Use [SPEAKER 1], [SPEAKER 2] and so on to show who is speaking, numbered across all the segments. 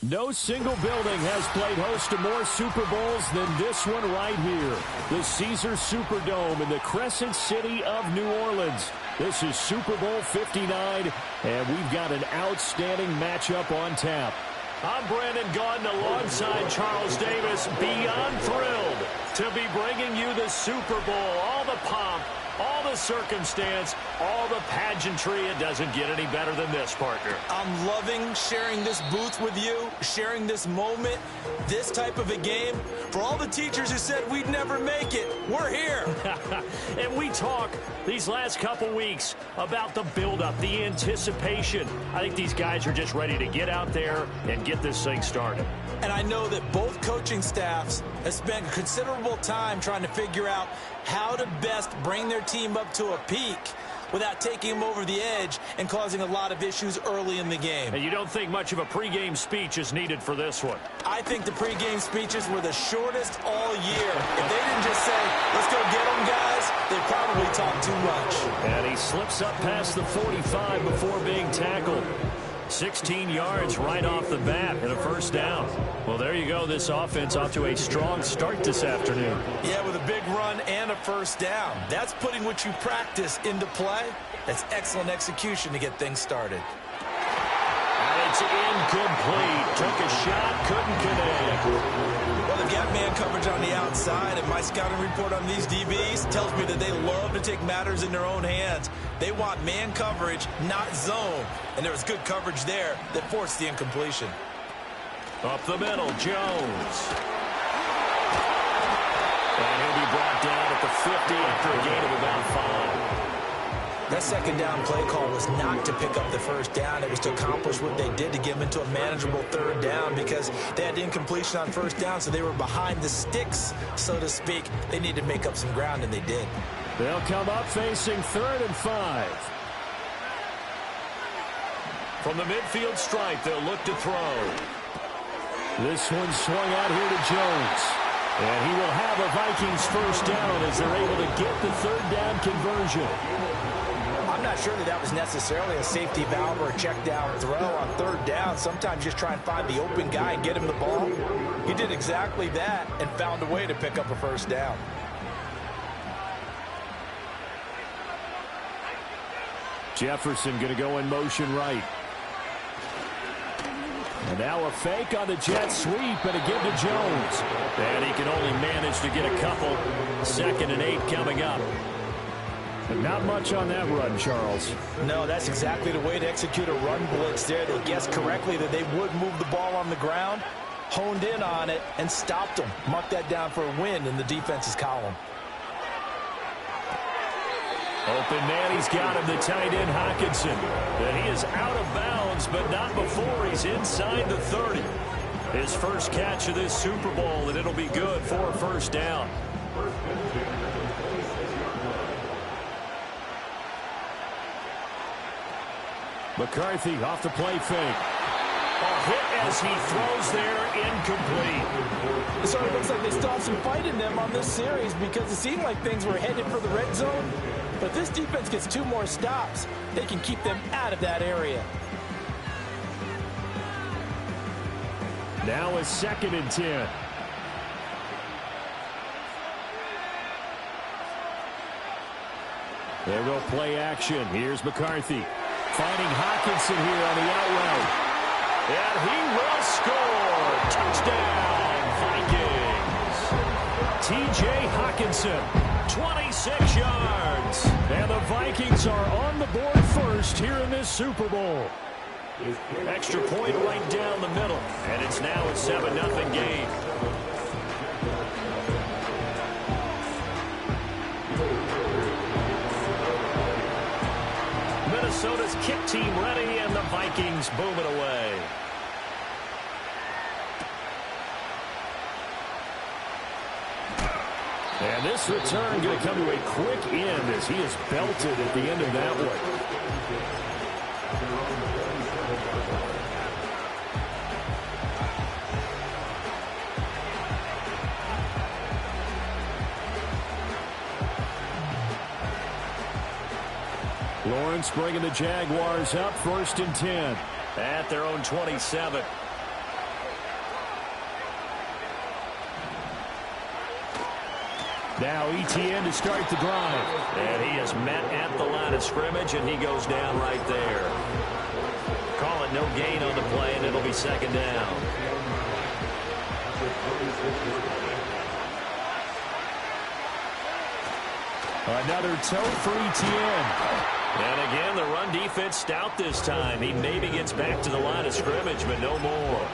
[SPEAKER 1] No single building has played host to more Super Bowls than this one right here. The Caesars Superdome in the Crescent City of New Orleans. This is Super Bowl 59, and we've got an outstanding matchup on tap. I'm Brandon Gaudin alongside Charles Davis, beyond thrilled to be bringing you the Super Bowl. All the pomp, all the circumstance, all the pageantry. It doesn't get any better than this, partner.
[SPEAKER 2] I'm loving sharing this booth with you, sharing this moment, this type of a game. For all the teachers who said we'd never make it, we're here.
[SPEAKER 1] And we talk these last couple weeks about the buildup, the anticipation. I think these guys are just ready to get out there and get this thing started.
[SPEAKER 2] And I know that both coaching staffs have spent considerable time trying to figure out how to best bring their team up to a peak without taking them over the edge and causing a lot of issues early in the game.
[SPEAKER 1] And you don't think much of a pregame speech is needed for this one?
[SPEAKER 2] I think the pregame speeches were the shortest all year. If they didn't just say, let's go get them, guys, they probably talked too much.
[SPEAKER 1] And he slips up past the 45 before being tackled. 16 yards right off the bat and a first down. Well, there you go. This offense off to a strong start this afternoon.
[SPEAKER 2] Yeah, with a big run and a first down. That's putting what you practice into play. That's excellent execution to get things started.
[SPEAKER 1] And it's incomplete. Took a shot, couldn't connect.
[SPEAKER 2] Well, they've got man coverage on the outside, and my scouting report on these DBs tells me that they love to take matters in their own hands. They want man coverage, not zone. And there was good coverage there that forced the incompletion.
[SPEAKER 1] Up the middle, Jones. And he'll be brought down at the 50 after a gain of about 5.
[SPEAKER 2] That second down play call was not to pick up the first down. It was to accomplish what they did to get them into a manageable third down because they had incompletion on first down, so they were behind the sticks, so to speak. They needed to make up some ground, and they did.
[SPEAKER 1] They'll come up facing 3rd and 5. From the midfield stripe, they'll look to throw. This one swung out here to Jones. And he will have a Vikings first down as they're able to get the third down conversion.
[SPEAKER 2] I'm not sure that was necessarily a safety valve or a check down throw on third down. Sometimes just try and find the open guy and get him the ball. He did exactly that and found a way to pick up a first down.
[SPEAKER 1] Jefferson going to go in motion right. And now a fake on the jet sweep and a give to Jones. And he can only manage to get a couple. 2nd and 8 coming up. But not much on that run, Charles.
[SPEAKER 2] No, that's exactly the way to execute a run blitz there. They guessed correctly that they would move the ball on the ground, honed in on it, and stopped them. Marked that down for a win in the defense's column.
[SPEAKER 1] Open man, he's got him, the tight end, Hockenson. And he is out of bounds, but not before he's inside the 30. His first catch of this Super Bowl, and it'll be good for a first down. McCarthy off the play fake. A hit as he throws there, incomplete.
[SPEAKER 2] So it looks like they still have some fight in them on this series because it seemed like things were headed for the red zone. But if this defense gets 2 more stops, they can keep them out of that area.
[SPEAKER 1] Now a 2nd and 10. There go play action. Here's McCarthy. Finding Hockenson here on the out route. And he will score. Touchdown, Vikings. T.J. Hockenson, 26 yards. And the Vikings are on the board first here in this Super Bowl. Extra point right down the middle. And it's now a 7-0 game. Minnesota's kick team ready, and the Vikings boom it away. And this return going to come to a quick end as he is belted at the end of that one. Lawrence bringing the Jaguars up 1st and 10 at their own 27. Now ETN to start the drive.
[SPEAKER 3] And he is met at the line of scrimmage, and he goes down right there. Call it no gain on the play, and it'll be second down.
[SPEAKER 1] Another toe for ETN.
[SPEAKER 3] And again, the run defense stout this time. He maybe gets back to the line of scrimmage, but no more.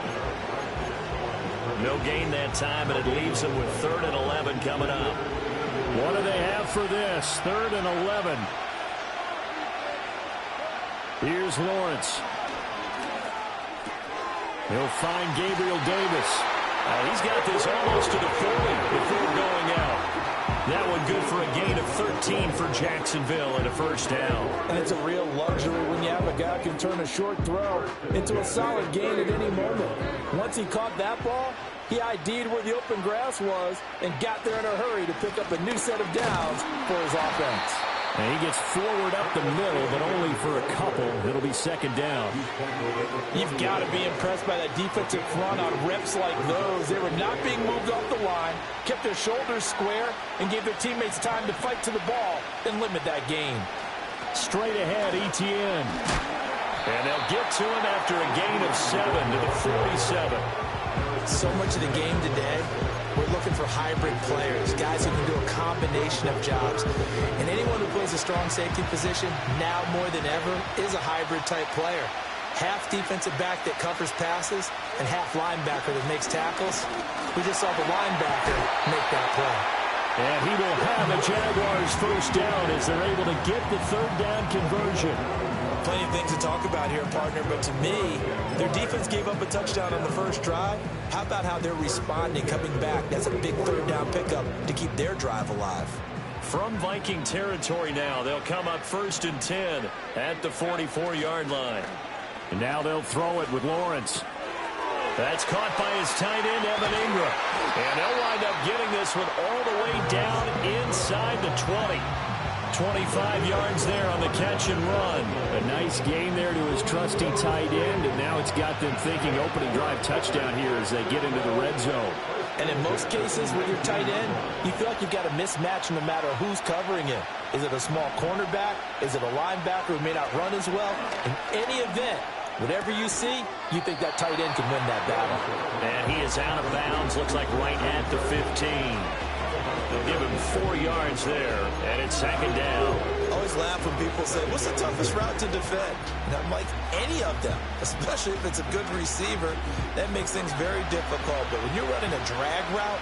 [SPEAKER 3] No gain that time, and it leaves him with 3rd and 11 coming up.
[SPEAKER 1] What do they have for this? 3rd and 11. Here's Lawrence. He'll find Gabriel Davis.
[SPEAKER 3] He's got this almost to the 40 before going out. That one good for a gain of 13 for Jacksonville and a first down.
[SPEAKER 2] And it's a real luxury when you have a guy who can turn a short throw into a solid gain at any moment. Once he caught that ball, he ID'd where the open grass was and got there in a hurry to pick up a new set of downs for his offense.
[SPEAKER 1] And he gets forward up the middle, but only for a couple. It'll be second down.
[SPEAKER 2] You've got to be impressed by that defensive front on reps like those. They were not being moved off the line, kept their shoulders square, and gave their teammates time to fight to the ball and limit that gain.
[SPEAKER 1] Straight ahead, ETN.
[SPEAKER 3] And they'll get to him after a gain of 7 to the 47.
[SPEAKER 2] So much of the game today, we're looking for hybrid players, guys who can do a combination of jobs. And anyone who plays a strong safety position, now more than ever, is a hybrid-type player. Half defensive back that covers passes and half linebacker that makes tackles. We just saw the linebacker make that play.
[SPEAKER 1] And he will have a Jaguars first down as they're able to get the 3rd down conversion.
[SPEAKER 2] Plenty of things to talk about here, partner, but to me, their defense gave up a touchdown on the first drive. How about how they're responding, coming back? That's a big 3rd down pickup to keep their drive alive.
[SPEAKER 3] From Viking territory now, they'll come up 1st and 10 at the 44-yard line.
[SPEAKER 1] And now they'll throw it with Lawrence.
[SPEAKER 3] That's caught by his tight end, Evan Ingram. And they'll wind up getting this one all the way down inside the 20. 25 yards there on the catch and run.
[SPEAKER 1] A nice gain there to his trusty tight end, and now it's got them thinking opening drive touchdown here as they get into the red zone.
[SPEAKER 2] And in most cases with your tight end, you feel like you've got a mismatch no matter who's covering it. Is it a small cornerback? Is it a linebacker who may not run as well? In any event, whatever you see, you think that tight end can win that battle.
[SPEAKER 3] And he is out of bounds, looks like right at the 15. They'll give him 4 yards there, and it's second down.
[SPEAKER 2] I always laugh when people say, what's the toughest route to defend? And I'm like, any of them, especially if it's a good receiver. That makes things very difficult. But when you're running a drag route,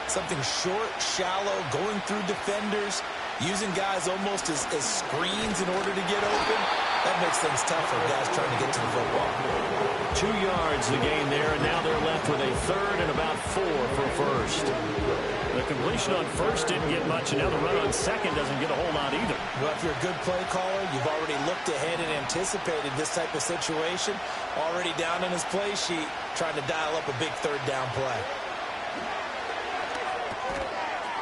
[SPEAKER 2] something short, shallow, going through defenders, using guys almost as screens in order to get open, that makes things tough for guys trying to get to the football.
[SPEAKER 3] 2 yards the gain there, and now they're left with a 3rd and about 4 for first. The completion on first didn't get much, and now the run on second doesn't get a whole lot either.
[SPEAKER 2] Well, if you're a good play caller, you've already looked ahead and anticipated this type of situation. Already down on his play sheet, trying to dial up a big 3rd down play.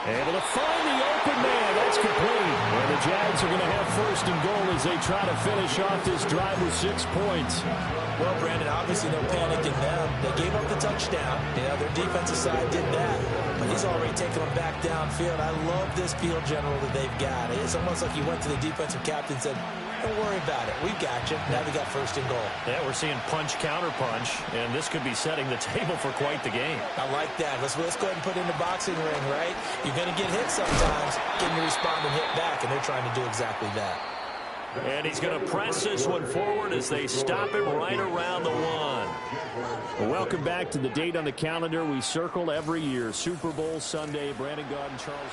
[SPEAKER 1] Able to find the open man. That's complete. And the Jags are going to have 1st and goal as they try to finish off this drive with 6 points.
[SPEAKER 2] Well, Brandon, obviously no panic in them. They gave up the touchdown. You know, their defensive side did that. But he's already taken them back downfield. I love this field general that they've got. It's almost like he went to the defensive captain and said, don't worry about it. We've got you. Now we got 1st and goal.
[SPEAKER 3] Yeah, we're seeing punch, counter punch, and this could be setting the table for quite the game.
[SPEAKER 2] I like that. Let's go ahead and put in the boxing ring, right? You're going to get hit sometimes. Getting to respond and hit back, and they're trying to do exactly that.
[SPEAKER 3] And he's going to press this one forward as they stop him right around the 1.
[SPEAKER 1] Welcome back to the date on the calendar we circle every year. Super Bowl Sunday. Brandon Gaudin, Charles.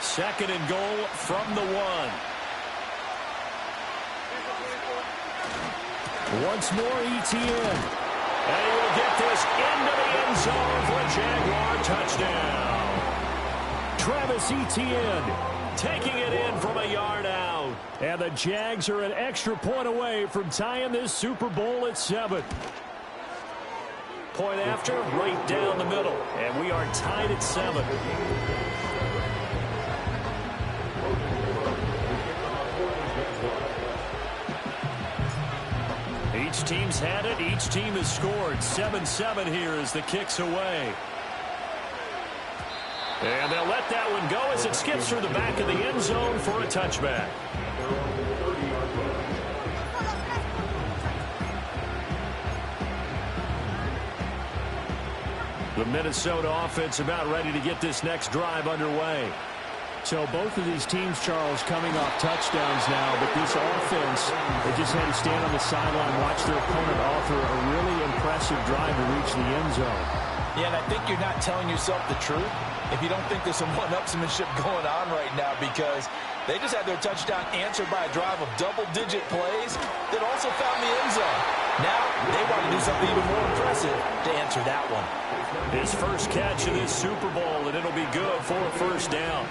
[SPEAKER 3] Second and goal from the 1.
[SPEAKER 1] Once more, ETN.
[SPEAKER 3] And he will get this into the end zone for a Jaguar touchdown.
[SPEAKER 1] Travis Etienne
[SPEAKER 3] taking it in from a yard out.
[SPEAKER 1] And the Jags are an extra point away from tying this Super Bowl at 7.
[SPEAKER 3] Point after, right down the middle. And we are tied at 7. Each team's had it. Each team has scored. 7-7 here as the kick's away. And they'll let that one go as it skips through the back of the end zone for a touchback. The Minnesota offense about ready to get this next drive underway.
[SPEAKER 1] So both of these teams, Charles, coming off touchdowns now, but this offense, they just had to stand on the sideline, watch their opponent offer a really impressive drive to reach the end zone.
[SPEAKER 2] Yeah, and I think you're not telling yourself the truth if you don't think there's some one-upsmanship going on right now, because they just had their touchdown answered by a drive of double-digit plays that also found the end zone. Now they want to do something even more impressive to answer that one.
[SPEAKER 3] His first catch of this Super Bowl, and it'll be good for a first down.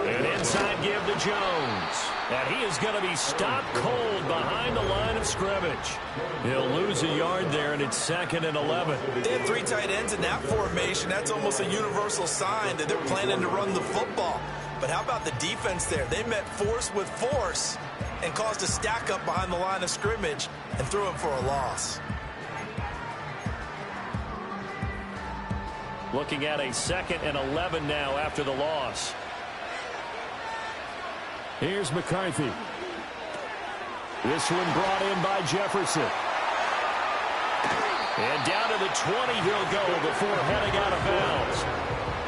[SPEAKER 3] An inside give to Jones. And he is going to be stopped cold behind the line of scrimmage. He'll lose a yard there, and it's 2nd and 11.
[SPEAKER 2] They have 3 tight ends in that formation. That's almost a universal sign that they're planning to run the football. But how about the defense there? They met force with force and caused a stack up behind the line of scrimmage and threw it for a loss.
[SPEAKER 3] Looking at a 2nd and 11 now after the loss.
[SPEAKER 1] Here's McCarthy. This one brought in by Jefferson.
[SPEAKER 3] And down to the 20 he'll go before heading out of bounds.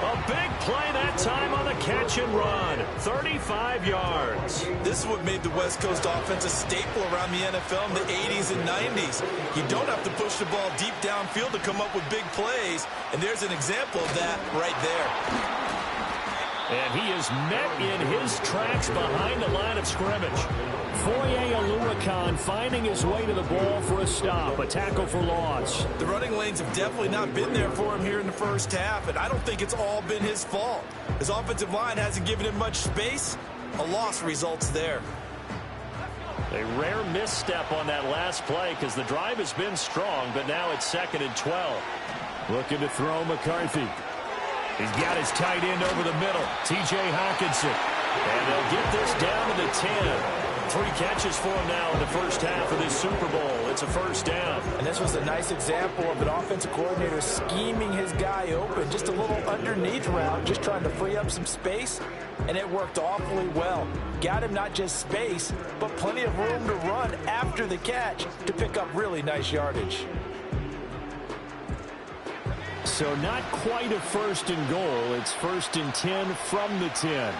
[SPEAKER 3] A big play that time on the catch and run. 35 yards.
[SPEAKER 2] This is what made the West Coast offense a staple around the NFL in the 80s and 90s. You don't have to push the ball deep downfield to come up with big plays, and there's an example of that right there.
[SPEAKER 3] And he is met in his tracks behind the line of scrimmage.
[SPEAKER 1] Foye Oluwakan finding his way to the ball for a stop, a tackle for loss.
[SPEAKER 2] The running lanes have definitely not been there for him here in the first half, and I don't think it's all been his fault. His offensive line hasn't given him much space. A loss results there.
[SPEAKER 3] A rare misstep on that last play because the drive has been strong, but now it's 2nd and 12.
[SPEAKER 1] Looking to throw McCarthy.
[SPEAKER 3] He's got his tight end over the middle, T.J. Hockenson. And they'll get this down to the 10. 3 catches for him now in the first half of this Super Bowl. It's a first down.
[SPEAKER 2] And this was a nice example of an offensive coordinator scheming his guy open. Just a little underneath route, just trying to free up some space. And it worked awfully well. Got him not just space, but plenty of room to run after the catch to pick up really nice yardage.
[SPEAKER 1] So not quite a 1st and goal. It's 1st and 10 from the 10.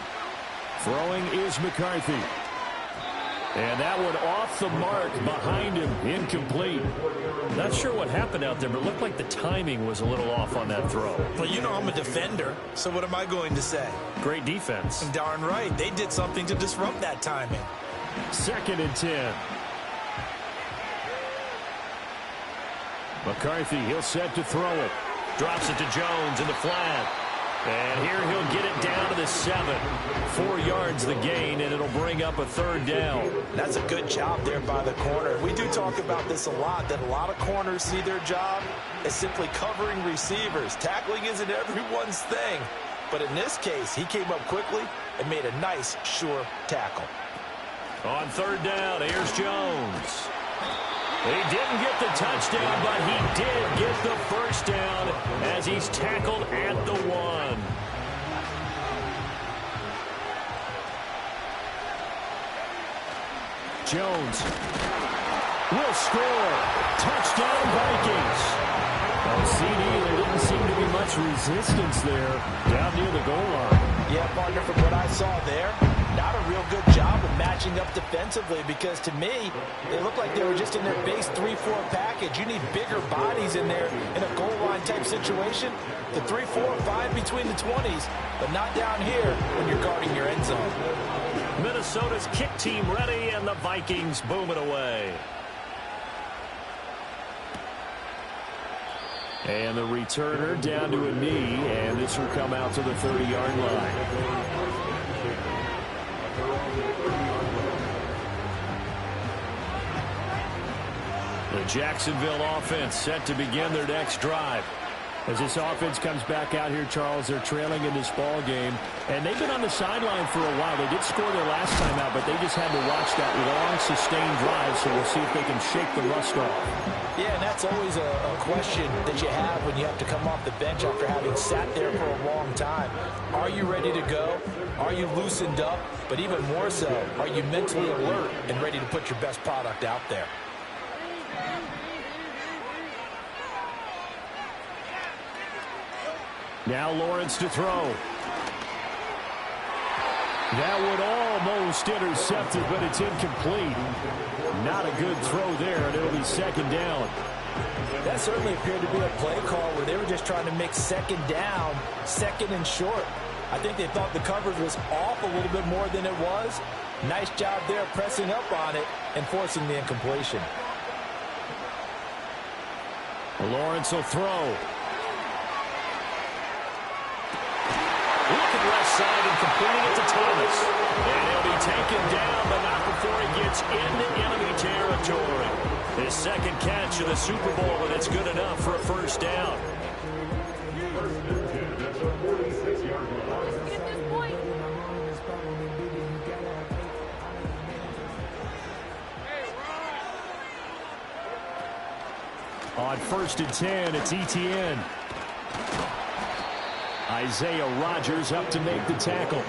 [SPEAKER 1] Throwing is McCarthy. And that one off the mark behind him, incomplete.
[SPEAKER 3] Not sure what happened out there, but it looked like the timing was a little off on that throw.
[SPEAKER 2] Well, you know I'm a defender, so what am I going to say?
[SPEAKER 3] Great defense.
[SPEAKER 2] Darn right. They did something to disrupt that timing.
[SPEAKER 1] 2nd and 10. McCarthy, he'll set to throw it.
[SPEAKER 3] Drops it to Jones in the flat. And here he'll get it down to the 7. 4 yards the gain, and it'll bring up a 3rd down.
[SPEAKER 2] That's a good job there by the corner. We do talk about this a lot, that a lot of corners see their job as simply covering receivers. Tackling isn't everyone's thing. But in this case, he came up quickly and made a nice, sure tackle.
[SPEAKER 3] On 3rd down, here's Jones. He didn't get the touchdown, but he did get the first down as he's tackled at the 1.
[SPEAKER 1] Jones will score. Touchdown, Vikings. CD, there didn't seem to be much resistance there down near the goal line.
[SPEAKER 2] Yeah, partner, from what I saw there, not a real good job of matching up defensively, because to me, they looked like they were just in their base 3-4 package. You need bigger bodies in there in a goal line type situation. The 3-4, 5 between the 20s, but not down here when you're guarding your end zone.
[SPEAKER 3] Minnesota's kick team ready, and the Vikings boom it away.
[SPEAKER 1] And the returner down to a knee, and this will come out to the 30-yard line. The Jacksonville offense set to begin their next drive. As this offense comes back out here, Charles, they're trailing in this ball game, and they've been on the sideline for a while. They did score their last time out, but they just had to watch that long, sustained drive, so we'll see if they can shake the rust off.
[SPEAKER 2] Yeah, and that's always a question that you have when you have to come off the bench after having sat there for a long time. Are you ready to go? Are you loosened up? But even more so, are you mentally alert and ready to put your best product out there?
[SPEAKER 1] Now Lawrence to throw. That would almost intercept it, but it's incomplete. Not a good throw there, and it'll be second down.
[SPEAKER 2] That certainly appeared to be a play call where they were just trying to make second down, second and short. I think they thought the coverage was off a little bit more than it was. Nice job there pressing up on it and forcing the incompletion.
[SPEAKER 1] Lawrence will throw.
[SPEAKER 3] Looking left side and completing it to Thomas. And he'll be taken down, but not before he gets into enemy territory. His second catch of the Super Bowl, and it's good enough for a first down.
[SPEAKER 1] On 1st and 10, it's Etienne. Isaiah Rodgers up to make the tackle.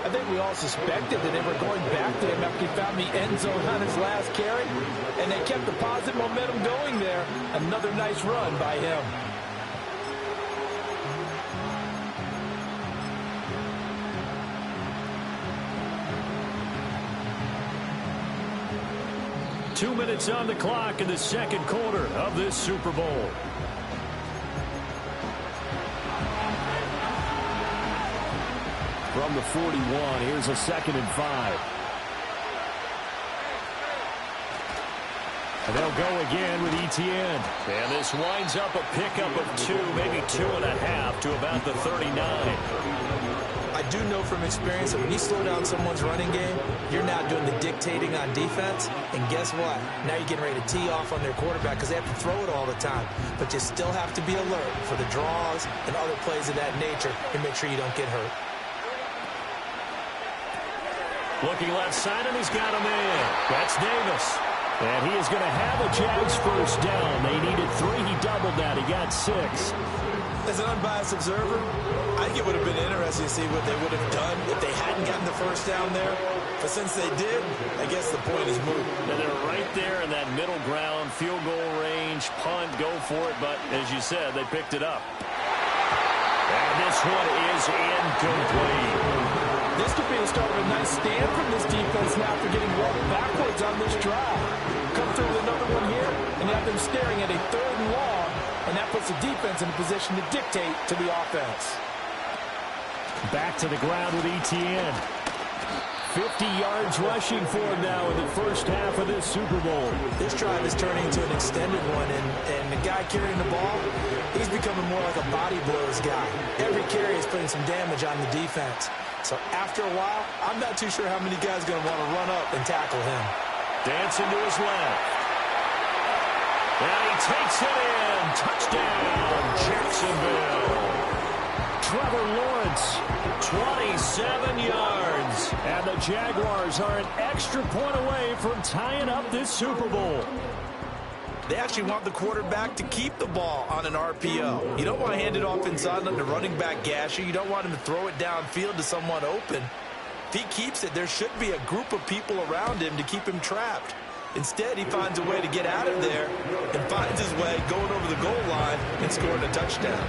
[SPEAKER 2] I think we all suspected that they were going back to him after he found the end zone on his last carry, and they kept the positive momentum going there. Another nice run by him.
[SPEAKER 1] Two minutes on the clock in the second quarter of this Super Bowl. From the 41, here's a 2nd and 5. And they'll go again with Etienne.
[SPEAKER 3] And this winds up a pickup of 2, maybe 2.5 to about the 39.
[SPEAKER 2] I do know from experience that when you slow down someone's running game, you're now doing the dictating on defense. And guess what? Now you're getting ready to tee off on their quarterback because they have to throw it all the time. But you still have to be alert for the draws and other plays of that nature and make sure you don't get hurt.
[SPEAKER 1] Looking left side, and he's got a man. That's Davis. And he is going to have a Jags first down. They needed 3. He doubled that. He got 6.
[SPEAKER 2] As an unbiased observer, I think it would have been interesting to see what they would have done if they hadn't gotten the first down there. But since they did, I guess the point is moot.
[SPEAKER 3] And they're right there in that middle ground, field goal range, punt, go for it. But as you said, they picked it up.
[SPEAKER 1] And this one is incomplete.
[SPEAKER 2] This could be the start of a nice stand from this defense now after getting walked backwards on this drive. Come through with another one here, and you have them staring at a 3rd and long, and that puts the defense in a position to dictate to the offense.
[SPEAKER 1] Back to the ground with Etienne. 50 yards rushing for him now in the first half of this Super Bowl.
[SPEAKER 2] This drive is turning into an extended one, and the guy carrying the ball, he's becoming more like a body blows guy. Every carry is putting some damage on the defense. So after a while, I'm not too sure how many guys are going to want to run up and tackle him.
[SPEAKER 3] Dancing to his left. And he takes it in. Touchdown, Jacksonville.
[SPEAKER 1] Trevor Lawrence, 27 yards. And the Jaguars are an extra point away from tying up this Super Bowl.
[SPEAKER 2] They actually want the quarterback to keep the ball on an RPO. You don't want to hand it off inside on the running back gasher. You don't want him to throw it downfield to someone open. If he keeps it, there should be a group of people around him to keep him trapped. Instead, he finds a way to get out of there and finds his way going over the goal line and scoring a touchdown.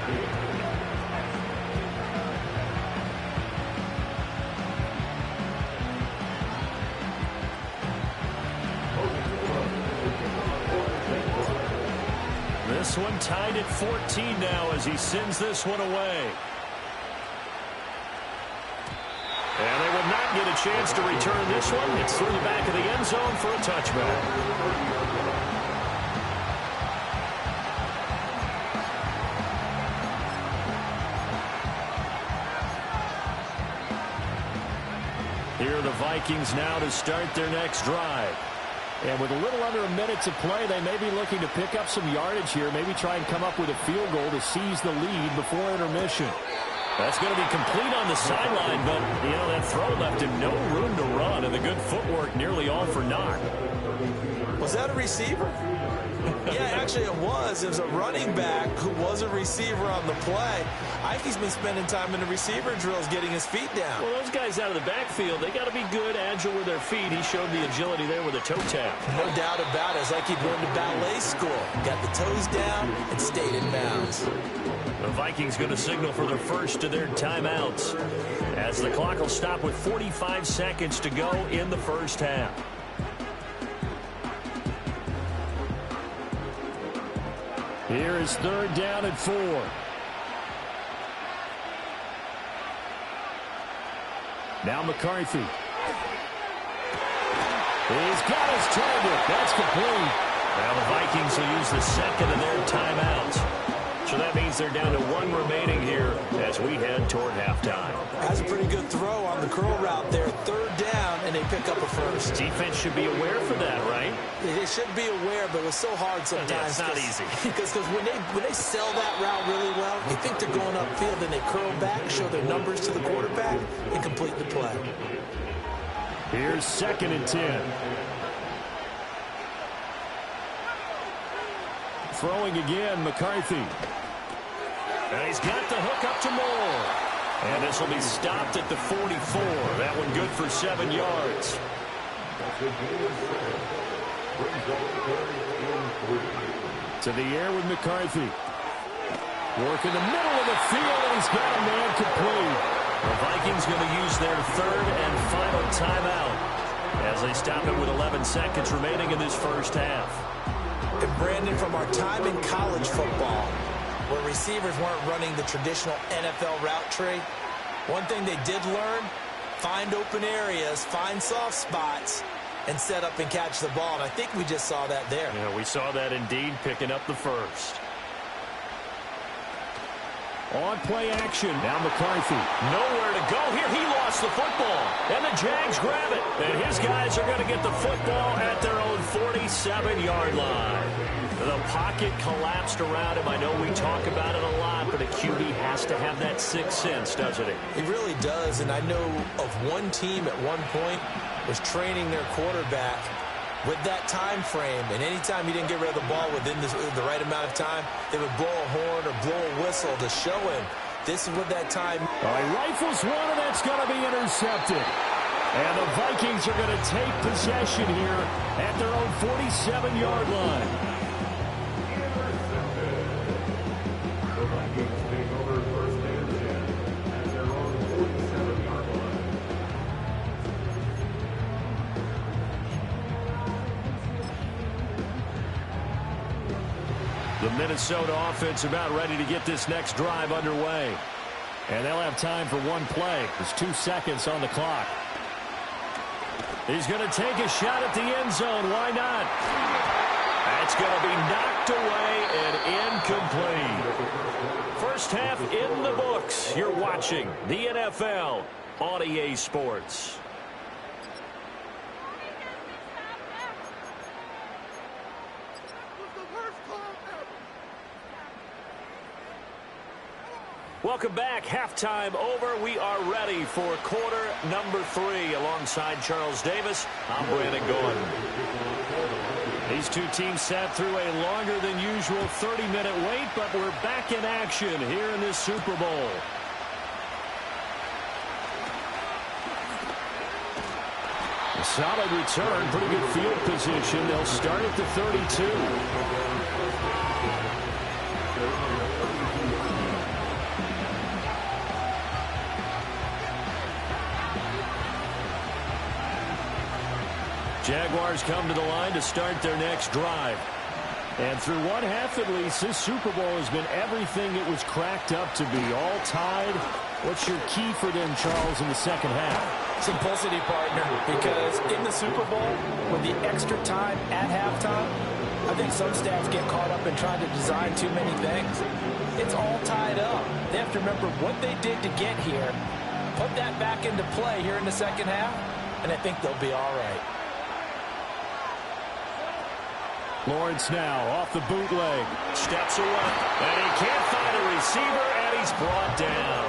[SPEAKER 3] This one tied at 14 now as he sends this one away. And they will not get a chance to return this one. It's through the back of the end zone for a touchback. Here are the Vikings now to start their next drive.
[SPEAKER 1] And with a little under a minute to play, they may be looking to pick up some yardage here, maybe try and come up with a field goal to seize the lead before intermission.
[SPEAKER 3] That's going to be complete on the sideline, but, that throw left him no room to run, and the good footwork nearly all for naught.
[SPEAKER 2] Was that a receiver? Yeah, actually it was. It was a running back who was a receiver on the play. Ike's been spending time in the receiver drills getting his feet down.
[SPEAKER 3] Well, those guys out of the backfield, they got to be good, agile with their feet. He showed the agility there with a toe tap.
[SPEAKER 2] No doubt about it. It's like he'd gone to ballet school. Got the toes down and stayed in bounds.
[SPEAKER 3] The Vikings going to signal for their first of their timeouts as the clock will stop with 45 seconds to go in the first half.
[SPEAKER 1] Here is 3rd down and 4. Now McCarthy. He's got his target. That's complete.
[SPEAKER 3] Now the Vikings will use the second of their timeouts. So that means they're down to 1 remaining here as we head toward halftime.
[SPEAKER 2] That's a pretty good throw on the curl route there. 3rd down, and they pick up a first.
[SPEAKER 3] Defense should be aware for that, right?
[SPEAKER 2] They should be aware, but it's so hard sometimes.
[SPEAKER 3] Yeah, it's not easy.
[SPEAKER 2] Because when they sell that route really well, they think they're going upfield, and they curl back, show their numbers to the quarterback, and complete the play.
[SPEAKER 1] Here's 2nd and 10. Throwing again, McCarthy.
[SPEAKER 3] And he's got the hook up to Moore. And this will be stopped at the 44. That one good for 7 yards.
[SPEAKER 1] To the air with McCarthy. Work in the middle of the field, and he's got a man complete.
[SPEAKER 3] The Vikings going to use their 3rd and final timeout as they stop it with 11 seconds remaining in this first half.
[SPEAKER 2] And Brandon, from our time in college football, where receivers weren't running the traditional NFL route tree, one thing they did learn, find open areas, find soft spots, and set up and catch the ball. And I think we just saw that there.
[SPEAKER 3] Yeah, we saw that indeed, picking up the first.
[SPEAKER 1] On play action. Now McCarthy.
[SPEAKER 3] Nowhere to go here. He lost the football. And the Jags grab it. And his guys are going to get the football at their own 47-yard line. The pocket collapsed around him. I know we talk about it a lot, but a QB has to have that sixth sense, doesn't he?
[SPEAKER 2] He really does. And I know of one team at one point was training their quarterback with that time frame, and anytime he didn't get rid of the ball within the right amount of time, they would blow a horn or blow a whistle to show him this is what that time.
[SPEAKER 1] He rifles one, and that's going to be intercepted. And the Vikings are going to take possession here at their own 47-yard line. The Minnesota offense about ready to get this next drive underway. And they'll have time for one play. There's 2 seconds on the clock. He's going to take a shot at the end zone. Why not? That's going to be knocked away and incomplete. First half in the books. You're watching the NFL on EA Sports. Welcome back. Halftime over. We are ready for quarter number 3. Alongside Charles Davis, I'm Brandon Gordon. These two teams sat through a longer than usual 30-minute wait, but we're back in action here in this Super Bowl. A solid return, pretty good field position. They'll start at the 32. Jaguars come to the line to start their next drive. And through one half at least, this Super Bowl has been everything it was cracked up to be. All tied. What's your key for them, Charles, in the second half?
[SPEAKER 4] Simplicity, partner, because in the Super Bowl, with the extra time at halftime, I think some staffs get caught up in trying to design too many things. It's all tied up. They have to remember what they did to get here, put that back into play here in the second half, and I think they'll be all right.
[SPEAKER 1] Lawrence now off the bootleg.
[SPEAKER 3] Steps away. And he can't find a receiver, and he's brought down.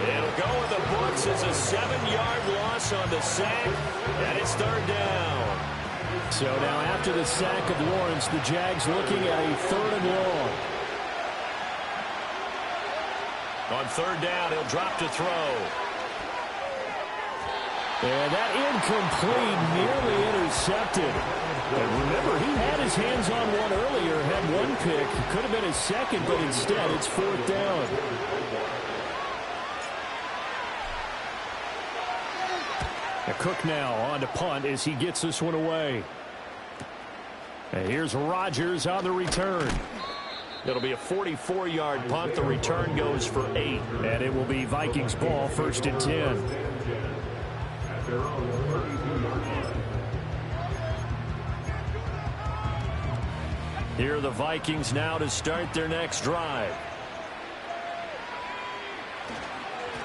[SPEAKER 3] It'll go in the books as a 7-yard loss on the sack, and it's third down.
[SPEAKER 1] So now after the sack of Lawrence, the Jags looking at a 3rd and long.
[SPEAKER 3] On third down, he'll drop to throw.
[SPEAKER 1] And that incomplete, nearly intercepted. And remember, he had his hands on one earlier, had one pick. Could have been his second, but instead it's 4th down. Cook now on to punt as he gets this one away. And here's Rodgers on the return.
[SPEAKER 3] It'll be a 44-yard punt. The return goes for 8.
[SPEAKER 1] And it will be Vikings ball, 1st and 10.
[SPEAKER 3] Here are the Vikings now to start their next drive.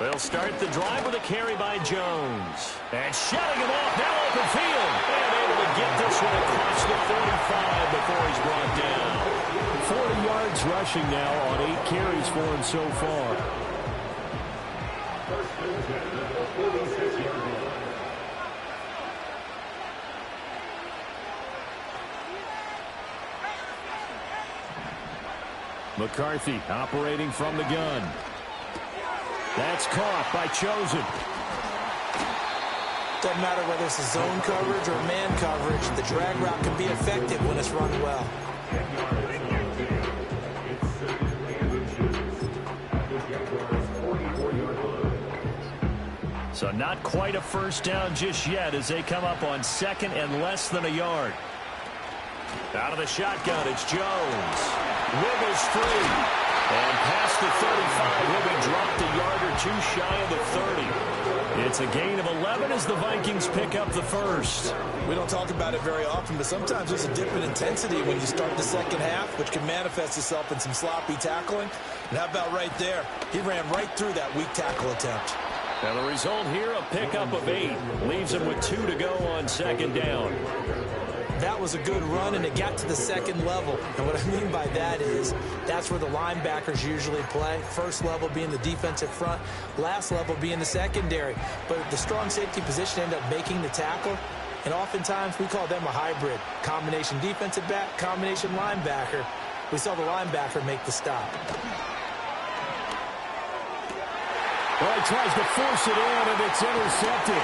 [SPEAKER 3] They'll start the drive with a carry by Jones. And shutting him off, now open field. And able to get this one across the 45 before he's brought down.
[SPEAKER 1] 40 yards rushing now on 8 carries for him so far. McCarthy operating from the gun. That's caught by Chosen.
[SPEAKER 2] Doesn't matter whether it's a zone coverage or man coverage, the drag route can be effective when it's run well.
[SPEAKER 3] So not quite a first down just yet as they come up on 2nd and less than a yard. Out of the shotgun, it's Jones. Wiggles free. And past the 35, he'll be dropped a yard or 2 shy of the 30. It's a gain of 11 as the Vikings pick up the first.
[SPEAKER 2] We don't talk about it very often, but sometimes there's a dip in intensity when you start the second half, which can manifest itself in some sloppy tackling. And how about right there? He ran right through that weak tackle attempt.
[SPEAKER 3] And the result here, a pickup of 8. Leaves him with 2 to go on 2nd down.
[SPEAKER 2] That was a good run, and it got to the 2nd level. And what I mean by that is that's where the linebackers usually play. First level being the defensive front, last level being the secondary. But the strong safety position ended up making the tackle, and oftentimes we call them a hybrid. Combination defensive back, combination linebacker. We saw the linebacker make the stop.
[SPEAKER 1] Well, he tries to force it in, and it's intercepted.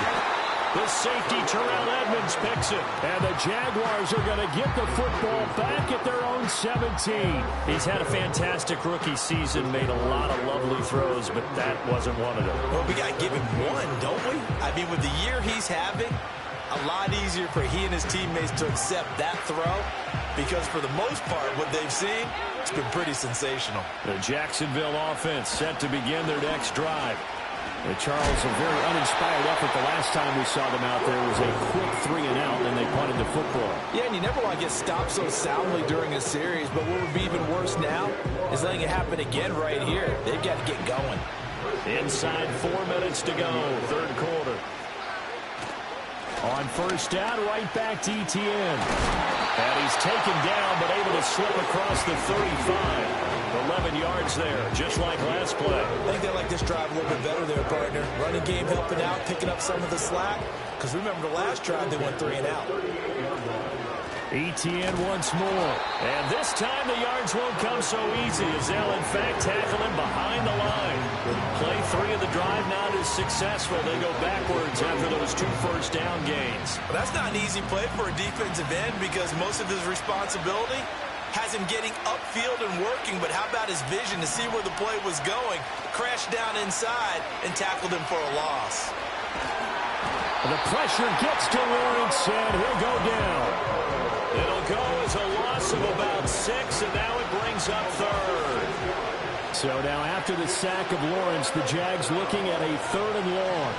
[SPEAKER 3] The safety, Terrell Edmonds, picks it.
[SPEAKER 1] And the Jaguars are going to get the football back at their own 17.
[SPEAKER 3] He's had a fantastic rookie season, made a lot of lovely throws, but that wasn't one of them.
[SPEAKER 2] Well, we got to give him one, don't we? I mean, with the year he's having, a lot easier for he and his teammates to accept that throw because for the most part, what they've seen, it's been pretty sensational.
[SPEAKER 1] The Jacksonville offense set to begin their next drive. Charles, a very uninspired effort the last time we saw them out there was a quick 3 and out, and they punted the football.
[SPEAKER 4] Yeah, and you never want to get stopped so soundly during a series, but what would be even worse now is letting it happen again right here. They've got to get going.
[SPEAKER 3] Inside 4 minutes to go, 3rd quarter.
[SPEAKER 1] On 1st down, right back to Etienne. And he's taken down, but able to slip across the 35.
[SPEAKER 3] 11 yards there, just like last play.
[SPEAKER 2] I think they like this drive a little bit better there, partner. Running game helping out, picking up some of the slack. Because remember the last drive, they went 3 and out.
[SPEAKER 1] Etienne once more.
[SPEAKER 3] And this time the yards won't come so easy as they'll in fact tackle him behind the line. Play 3 of the drive not as successful. They go backwards after those 2 first down gains.
[SPEAKER 2] Well, that's not an easy play for a defensive end because most of his responsibility has him getting upfield and working, but how about his vision to see where the play was going, crashed down inside, and tackled him for a loss.
[SPEAKER 1] The pressure gets to Lawrence, and he'll go down.
[SPEAKER 3] It'll go as a loss of about 6, and now it brings up 3rd.
[SPEAKER 1] So now after the sack of Lawrence, the Jags looking at a 3rd and long.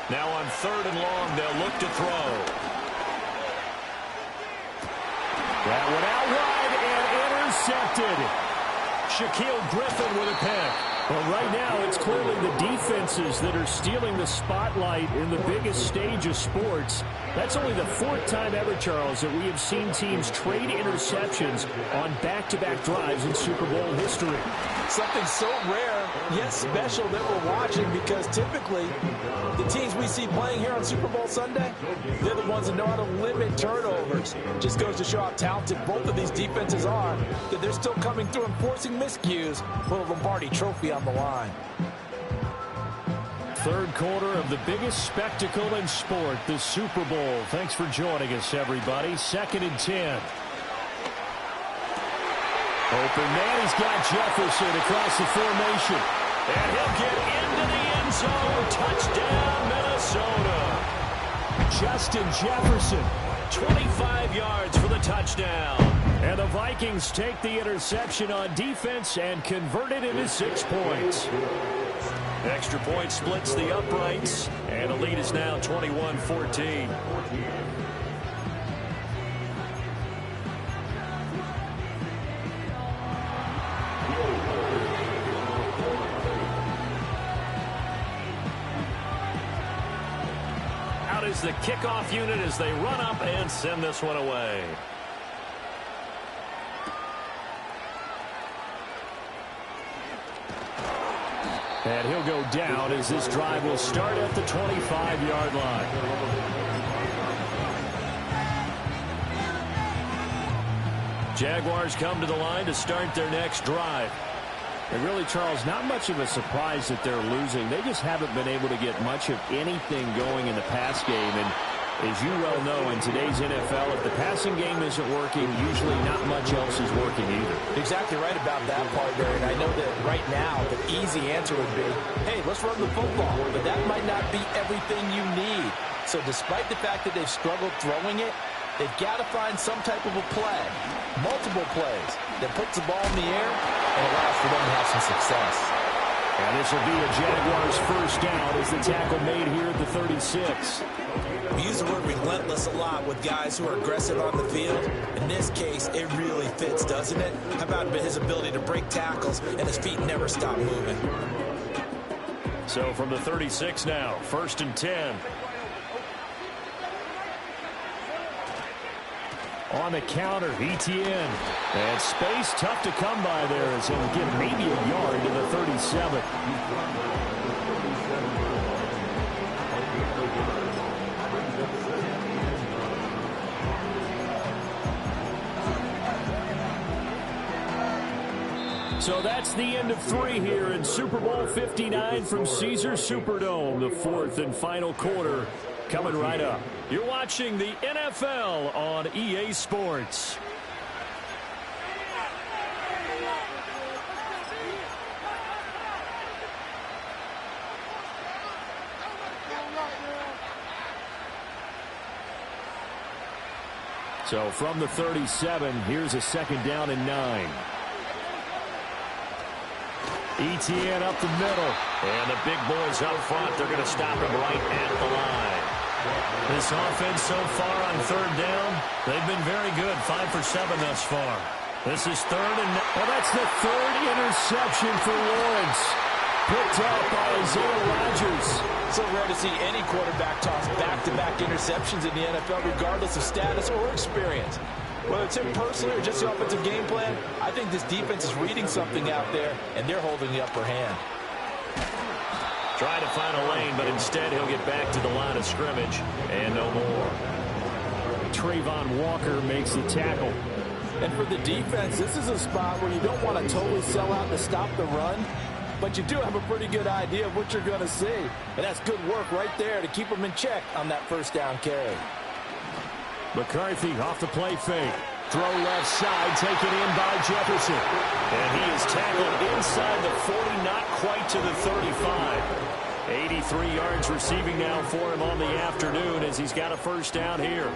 [SPEAKER 3] Now on 3rd and long, they'll look to throw.
[SPEAKER 1] That one out wide and intercepted.
[SPEAKER 3] Shaquille Griffin with a pick.
[SPEAKER 1] Well, right now, it's clearly the defenses that are stealing the spotlight in the biggest stage of sports. That's only the fourth time ever, Charles, that we have seen teams trade interceptions on back-to-back drives in Super Bowl history.
[SPEAKER 4] Something so rare, yet special that we're watching, because typically the teams we see playing here on Super Bowl Sunday, they're the ones that know how to limit turnovers. Just goes to show how talented both of these defenses are, that they're still coming through and forcing miscues with a Lombardi trophy on the line.
[SPEAKER 1] Third quarter of the biggest spectacle in sport, the Super Bowl. Thanks for joining us, everybody. 2nd and 10. Open man, he's got Jefferson across the formation. And he'll get into the end zone. Touchdown, Minnesota. Justin Jefferson, 25 yards for the touchdown. And the Vikings take the interception on defense and convert it into 6 points. Extra point splits the uprights, and the lead is now 21-14. Out is the kickoff unit as they run up and send this one away. And he'll go down as this drive will start at the 25-yard line. Jaguars come to the line to start their next drive. And really, Charles, not much of a surprise that they're losing. They just haven't been able to get much of anything going in the pass game. And as you well know, in today's NFL, if the passing game isn't working, usually not much else is working either.
[SPEAKER 4] Exactly right about that, partner. And I know that right now the easy answer would be, hey, let's run the football. But that might not be everything you need. So despite the fact that they've struggled throwing it, they've got to find some type of a play, multiple plays, that puts the ball in the air and allows for them to have some success.
[SPEAKER 1] And this will be a Jaguars first down as the tackle made here at the 36.
[SPEAKER 2] We use the word relentless a lot with guys who are aggressive on the field. In this case, it really fits, doesn't it? How about his ability to break tackles and his feet never stop moving?
[SPEAKER 1] So from the 36 now, 1st and 10. On the counter, ETN. And space tough to come by there as he'll get maybe a yard to the 37. So that's the end of 3 here in Super Bowl 59 from Caesars Superdome. The 4th and final quarter coming right up. You're watching the NFL on EA Sports. So from the 37, here's a 2nd down and 9. ETN up the middle. And the big boys up front, they're going to stop him right at the line. This offense so far on 3rd down, they've been very good. 5 for 7 thus far. This is 3rd and... Well, that's the 3rd interception for Lawrence. Picked up by Isaiah Rodgers.
[SPEAKER 4] So rare to see any quarterback toss back-to-back interceptions in the NFL, regardless of status or experience. Whether it's him personally or just the offensive game plan, I think this defense is reading something out there, and they're holding the upper hand.
[SPEAKER 1] Trying to find a lane, but instead he'll get back to the line of scrimmage, and no more. Trayvon Walker makes the tackle.
[SPEAKER 4] And for the defense, this is a spot where you don't want to totally sell out to stop the run, but you do have a pretty good idea of what you're going to see. And that's good work right there to keep them in check on that 1st down carry.
[SPEAKER 1] McCarthy off the play fake. Throw left side, taken in by Jefferson. And he is tackled inside the 40, not quite to the 35. 83 yards receiving now for him on the afternoon as he's got a 1st down here.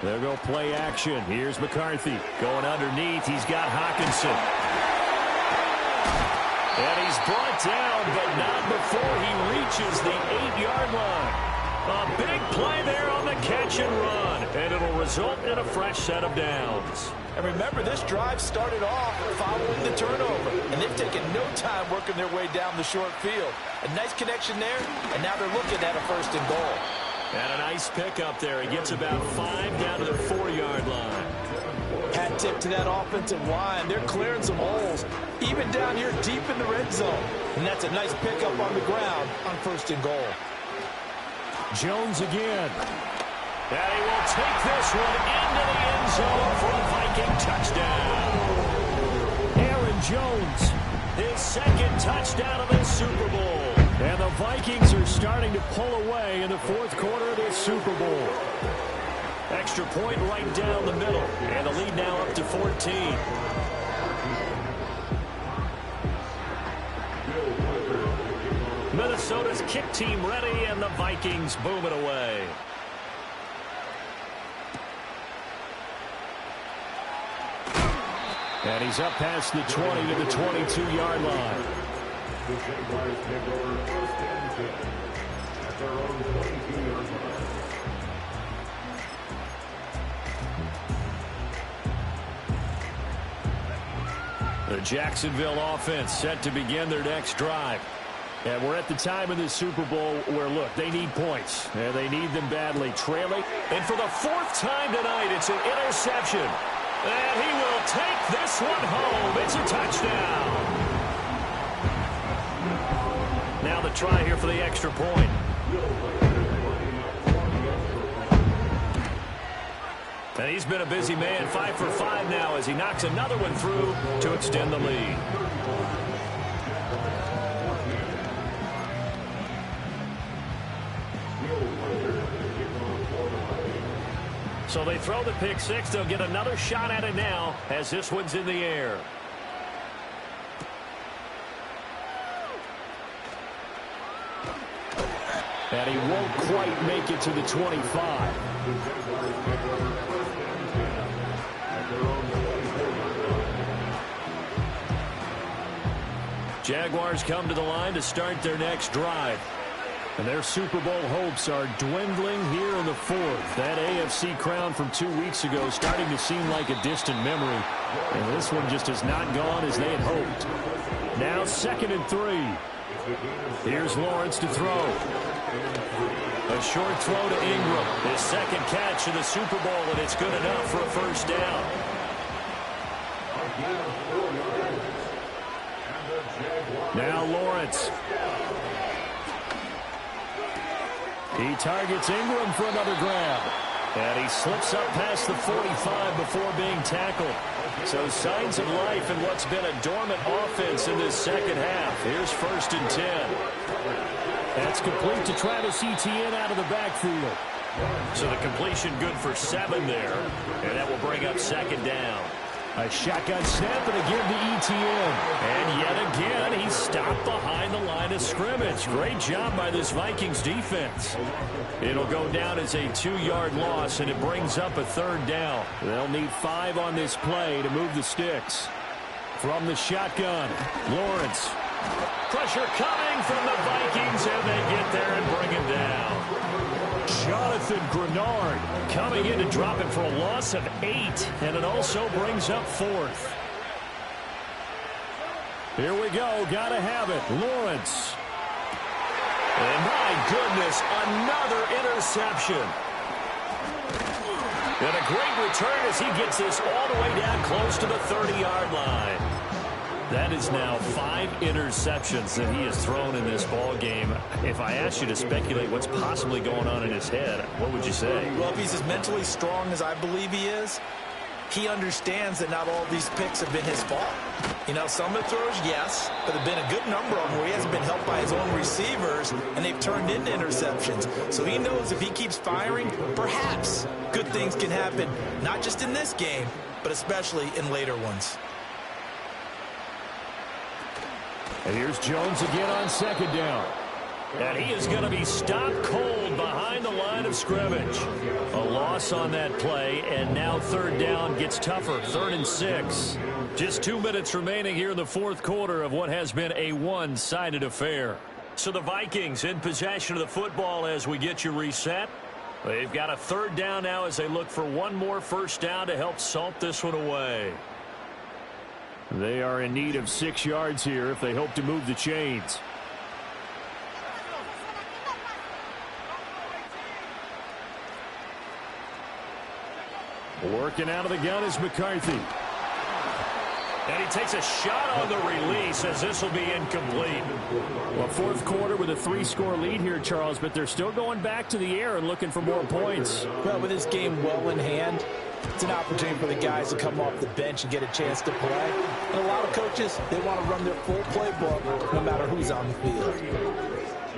[SPEAKER 1] They'll go play action. Here's McCarthy going underneath. He's got Hawkinson.
[SPEAKER 3] And he's brought down, but not before he reaches the 8-yard line. A big play there on the catch and run, and it'll result in a fresh set of downs.
[SPEAKER 2] And remember, this drive started off following the turnover, and they've taken no time working their way down the short field. A nice connection there, and now they're looking at a 1st and goal.
[SPEAKER 3] And a nice pickup there. He gets about 5 down to the 4-yard line.
[SPEAKER 2] Hat tip to that offensive line. They're clearing some holes, even down here deep in the red zone. And that's a nice pickup on the ground on 1st and goal.
[SPEAKER 1] Jones again.
[SPEAKER 3] And he will take this one into the end zone for a Viking touchdown.
[SPEAKER 1] Aaron Jones,
[SPEAKER 3] his 2nd touchdown of this Super Bowl.
[SPEAKER 1] And the Vikings are starting to pull away in the 4th quarter of this Super Bowl.
[SPEAKER 3] Extra point right down the middle. And the lead now up to 14. Minnesota's kick team ready, and the Vikings boom it away.
[SPEAKER 1] And he's up past the 20 to the 22-yard line.
[SPEAKER 5] The Jaguars take over 1st and 10 at their own 22-yard line.
[SPEAKER 1] The Jacksonville offense set to begin their next drive. And we're at the time in the Super Bowl where, look, they need points. And they need them badly. Trailing.
[SPEAKER 3] And for the 4th time tonight, it's an interception. And he will take this one home. It's a touchdown. Now the try here for the extra point. And he's been a busy man, 5 for 5 now as he knocks another one through to extend the lead. So they throw the pick 6. They'll get another shot at it now as this one's in the air.
[SPEAKER 1] And he won't quite make it to the 25.
[SPEAKER 3] Jaguars come to the line to start their next drive.
[SPEAKER 1] And their Super Bowl hopes are dwindling here in the 4th. That AFC crown from 2 weeks ago starting to seem like a distant memory. And this one just has not gone as they had hoped. Now 2nd and 3. Here's Lawrence to throw.
[SPEAKER 3] A short throw to Ingram. His 2nd catch in the Super Bowl, and it's good enough for a 1st down.
[SPEAKER 1] Now Lawrence. He targets Ingram for another grab.
[SPEAKER 3] And he slips up past the 45 before being tackled. So signs of life in what's been a dormant offense in this 2nd half. Here's 1st and 10.
[SPEAKER 1] That's complete to Travis Etienne out of the backfield.
[SPEAKER 3] So the completion good for 7 there. And that will bring up 2nd down.
[SPEAKER 1] A shotgun snap and again to Etienne.
[SPEAKER 3] And yet again, he's stopped behind the line of scrimmage. Great job by this Vikings defense. It'll go down as a 2-yard loss, and it brings up a 3rd down.
[SPEAKER 1] They'll need 5 on this play to move the sticks. From the shotgun, Lawrence.
[SPEAKER 3] Pressure coming from the Vikings, and they get there and bring him down.
[SPEAKER 1] Jonathan Grenard
[SPEAKER 3] coming in to drop him for a loss of 8, and it also brings up 4th.
[SPEAKER 1] Here we go. Got to have it. Lawrence.
[SPEAKER 3] And my goodness, another interception. And a great return as he gets this all the way down close to the 30-yard line. That is now 5 interceptions that he has thrown in this ball game. If I asked you to speculate what's possibly going on in his head, what would you say?
[SPEAKER 2] Well, if he's as mentally strong as I believe he is, he understands that not all these picks have been his fault. You know, some of the throws, yes, but there have been a good number of them where he hasn't been helped by his own receivers, and they've turned into interceptions. So he knows if he keeps firing, perhaps good things can happen, not just in this game, but especially in later ones.
[SPEAKER 1] And here's Jones again on 2nd down.
[SPEAKER 3] And he is going to be stopped cold behind the line of scrimmage. A loss on that play, and now third down gets tougher. 3rd and 6. Just 2 minutes remaining here in the fourth quarter of what has been a one-sided affair. So the Vikings in possession of the football as we get you reset. They've got a third down now as they look for one more first down to help salt this one away.
[SPEAKER 1] They are in need of 6 yards here if they hope to move the chains. Working out of the gun is McCarthy.
[SPEAKER 3] And he takes a shot on the release as this will be incomplete.
[SPEAKER 1] Well, fourth quarter with a 3-score lead here, Charles, but they're still going back to the air and looking for more points.
[SPEAKER 4] Well, with this game well in hand, it's an opportunity for the guys to come off the bench and get a chance to play. And a lot of coaches, they want to run their full playbook no matter who's on the field.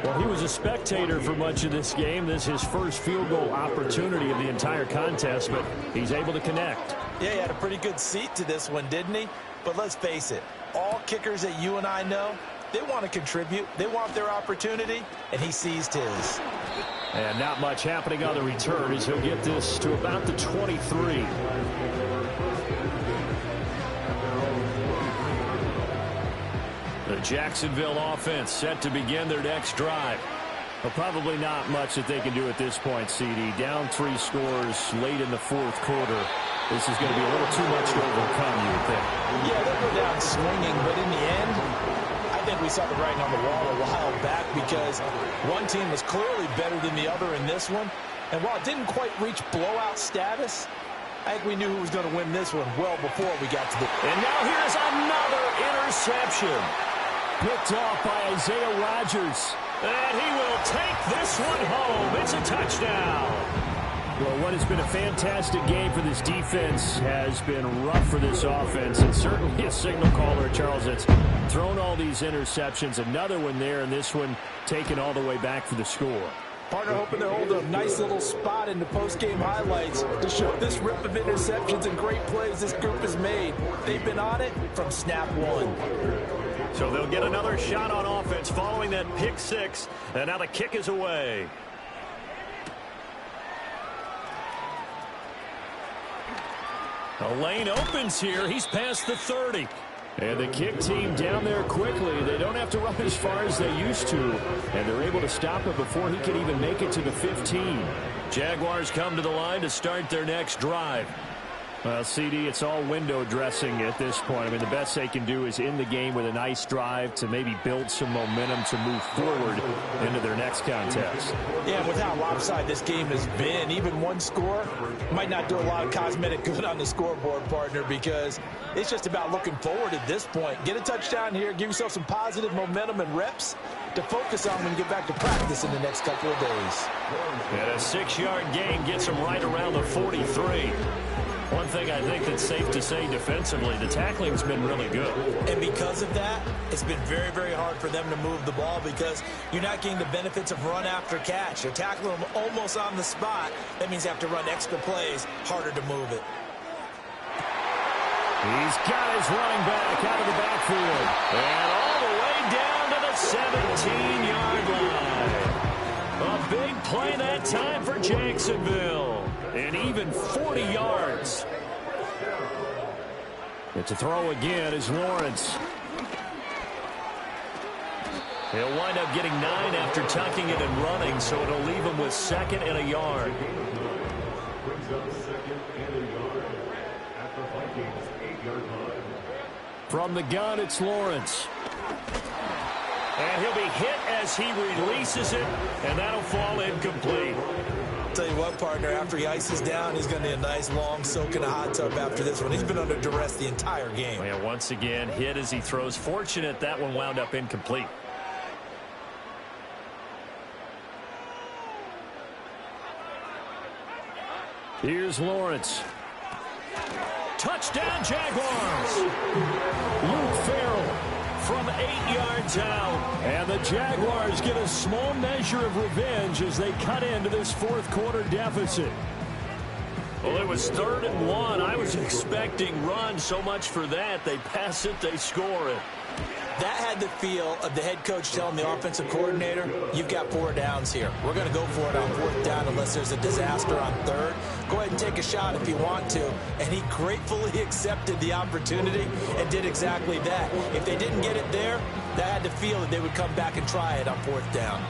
[SPEAKER 1] Well, he was a spectator for much of this game. This is his first field goal opportunity of the entire contest, but he's able to connect.
[SPEAKER 2] Yeah, he had a pretty good seat to this one, didn't he? But let's face it, all kickers that you and I know, they want to contribute. They want their opportunity, and he seized his.
[SPEAKER 1] And not much happening on the return as he'll get this to about the 23. The Jacksonville offense set to begin their next drive. Well, probably not much that they can do at this point, CD. Down 3 scores late in the fourth quarter. This is going to be a little too much to overcome, you would think.
[SPEAKER 4] Yeah, they'll go down swinging, but in the end, I think we saw the writing on the wall a while back because one team was clearly better than the other in this one. And while it didn't quite reach blowout status, I think we knew who was going to win this one well before we got to the...
[SPEAKER 3] And now here's another interception.
[SPEAKER 1] Picked off by Isaiah Rodgers.
[SPEAKER 3] And he will take this one home. It's a touchdown.
[SPEAKER 1] Well, what has been a fantastic game for this defense has been rough for this offense, and certainly a signal caller, Charles, that's thrown all these interceptions. Another one there, and this one taken all the way back for the score.
[SPEAKER 4] Partner hoping to hold a nice little spot in the post-game highlights to show this rip of interceptions and great plays this group has made. They've been on it from snap one.
[SPEAKER 3] So they'll get another shot on offense following that pick 6, and now the kick is away. A lane opens here. He's past the 30.
[SPEAKER 1] And the kick team down there quickly. They don't have to run as far as they used to. And they're able to stop it before he can even make it to the 15.
[SPEAKER 3] Jaguars come to the line to start their next drive.
[SPEAKER 1] Well, CD, it's all window dressing at this point. I mean, the best they can do is in the game with a nice drive to maybe build some momentum to move forward into their next contest.
[SPEAKER 4] Yeah, with how lopsided this game has been, even one score might not do a lot of cosmetic good on the scoreboard, partner, because it's just about looking forward at this point. Get a touchdown here, give yourself some positive momentum and reps to focus on when you get back to practice in the next couple of days.
[SPEAKER 3] And a 6-yard gain gets them right around the 43. One thing I think that's safe to say defensively, the tackling's been really good.
[SPEAKER 2] And because of that, it's been very, very hard for them to move the ball because you're not getting the benefits of run after catch. You're tackling them almost on the spot. That means you have to run extra plays, harder to move it.
[SPEAKER 1] He's got his running back out of the backfield.
[SPEAKER 3] And all the way down to the 17-yard line. A big play that time for Jacksonville. And even 40 yards.
[SPEAKER 1] And to throw again is Lawrence.
[SPEAKER 3] He'll wind up getting 9 after tucking it and running, so it'll leave him with 2nd and a yard.
[SPEAKER 5] Brings up 2nd and a yard at the Vikings 8-yard line.
[SPEAKER 1] From the gun, it's Lawrence.
[SPEAKER 3] And he'll be hit as he releases it, and that'll fall incomplete.
[SPEAKER 2] Tell you what, partner, after he ices down, he's going to need a nice long soak in a hot tub after this one. He's been under duress the entire game.
[SPEAKER 3] And once again, hit as he throws. Fortunate that one wound up incomplete.
[SPEAKER 1] Here's Lawrence.
[SPEAKER 3] Touchdown, Jaguars!
[SPEAKER 1] Luke Farrell
[SPEAKER 3] from 8 yards out.
[SPEAKER 1] And the Jaguars get a small measure of revenge as they cut into this fourth quarter deficit.
[SPEAKER 3] Well, it was 3rd and 1. I was expecting run, so much for that. They pass it, they score it.
[SPEAKER 2] That had the feel of the head coach telling the offensive coordinator, you've got 4 downs here. We're going to go for it on 4th down unless there's a disaster on 3rd. Go ahead and take a shot if you want to. And he gratefully accepted the opportunity and did exactly that. If they didn't get it there, that had the feel that they would come back and try it on 4th down.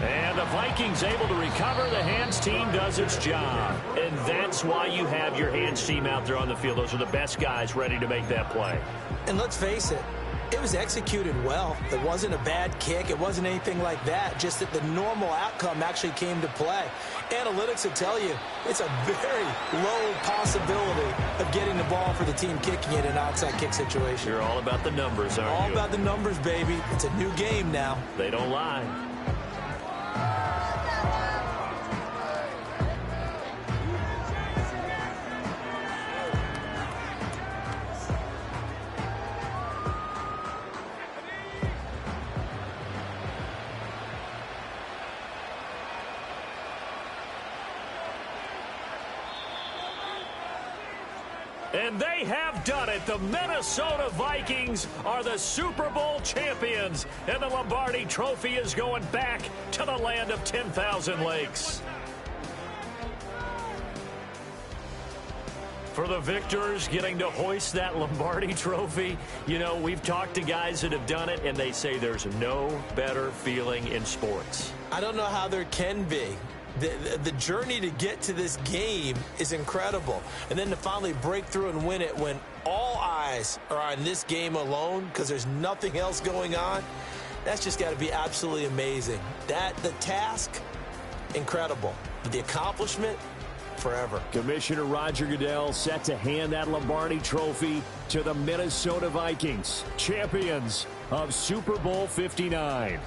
[SPEAKER 3] And the Vikings able to recover. The hands team does its job. And that's why you have your hands team out there on the field. Those are the best guys ready to make that play.
[SPEAKER 2] And let's face it, it was executed well. It wasn't a bad kick. It wasn't anything like that. Just that the normal outcome actually came to play. Analytics will tell you it's a very low possibility of getting the ball for the team kicking it in an outside kick situation.
[SPEAKER 3] You're all about the numbers, aren't you?
[SPEAKER 2] All about the numbers, baby. It's a new game now.
[SPEAKER 3] They don't lie. And they have done it. The Minnesota Vikings are the Super Bowl champions. And the Lombardi Trophy is going back to the land of 10,000 lakes. For the victors getting to hoist that Lombardi Trophy, you know, we've talked to guys that have done it, and they say there's no better feeling in sports.
[SPEAKER 2] I don't know how there can be. The journey to get to this game is incredible. And then to finally break through and win it when all eyes are on this game alone because there's nothing else going on, that's just got to be absolutely amazing. The task, incredible. But the accomplishment, forever.
[SPEAKER 1] Commissioner Roger Goodell set to hand that Lombardi Trophy to the Minnesota Vikings, champions of Super Bowl 59.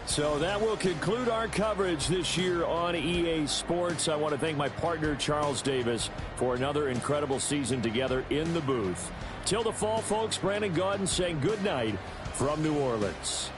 [SPEAKER 1] So that will conclude our coverage this year on EA Sports. I want to thank my partner, Charles Davis, for another incredible season together in the booth. Till the fall, folks, Brandon Gaudin saying good night from New Orleans.